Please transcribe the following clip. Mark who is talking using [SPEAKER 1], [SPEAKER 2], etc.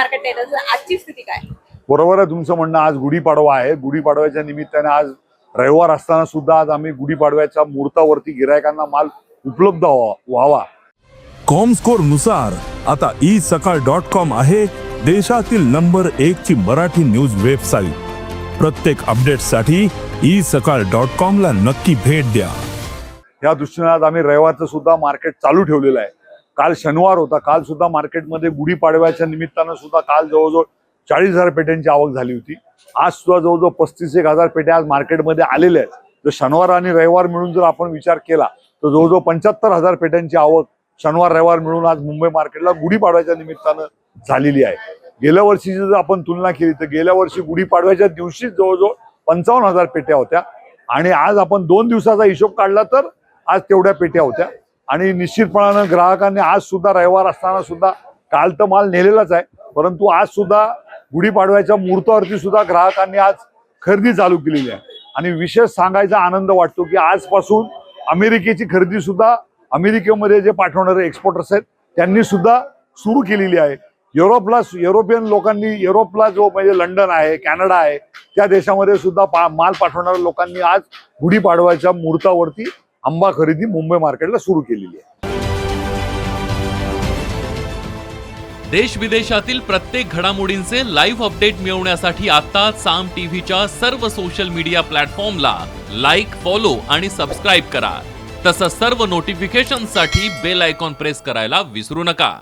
[SPEAKER 1] Market Taylor's आजची स्थिती काय?
[SPEAKER 2] बरोबर आहे तुमचं म्हणणं. आज गुढीपाडवा आहे. गुढीपाडव्याच्या निमित्ताने आज रविवार असताना सुद्धा आज आम्ही गुढीपाडव्याच्या मुहूर्तावरती गिरायकांना माल उपलब्ध व्हावा.
[SPEAKER 3] कॉमस्कोर नुसार आता isakal.com आहे देशातील नंबर 1 ची मराठी न्यूज वेबसाईट. प्रत्येक अपडेटसाठी isakal.com ला नक्की भेट द्या.
[SPEAKER 2] या दृष्टीने आज आम्ही रविवारचं सुद्धा मार्केट चालू ठेवलेलं आहे. काल शनिवार होता. काल सुद्धा मार्केटमध्ये गुढीपाडव्याच्या निमित्तानं सुद्धा काल जवळजवळ 40,000 पेट्यांची आवक झाली होती. आज सुद्धा जवळजवळ 35,000 पेट्या आज मार्केटमध्ये आलेल्या आहेत. जर शनिवार आणि रविवार मिळून जर आपण विचार केला तर जवळजवळ 75,000 पेट्यांची आवक शनिवार रविवार मिळून आज मुंबई मार्केटला गुढीपाडव्याच्या निमित्तानं झालेली आहे. गेल्या वर्षीची जर आपण तुलना केली तर गेल्या वर्षी गुढीपाडव्याच्या दिवशीच जवळजवळ 55,000 पेट्या होत्या आणि आज आपण 2 दिवसाचा हिशोब काढला तर आज तेवढ्या पेट्या होत्या. आणि निश्चितपणानं ग्राहकांनी आज सुद्धा रविवार असताना सुद्धा काल तर माल नेलेलाच आहे, परंतु आज सुद्धा गुढीपाडव्याच्या मुहूर्तावरती सुद्धा ग्राहकांनी आज खरेदी चालू केलेली आहे. आणि विशेष सांगायचा आनंद वाटतो की आजपासून अमेरिकेची खरेदी सुद्धा अमेरिकेमध्ये जे पाठवणारे एक्सपोर्टर्स आहेत त्यांनी सुद्धा सुरू केलेली आहे. युरोपियन लोकांनी युरोपला जो म्हणजे लंडन आहे, कॅनडा आहे, त्या देशामध्ये सुद्धा माल पाठवणाऱ्या लोकांनी आज गुढीपाडव्याच्या मुहूर्तावरती आंबा खरेदी मुंबई मार्केटला सुरू केलेली आहे.
[SPEAKER 4] देश विदेशातील प्रत्येक घडामोडींचे लाईव्ह अपडेट मिळवण्यासाठी आता साम टीव्हीच्या सर्व सोशल मीडिया प्लॅटफॉर्मला लाईक, फॉलो आणि सबस्क्राईब करा. तसंच सर्व नोटिफिकेशनसाठी बेल आयकॉन प्रेस करायला विसरू नका.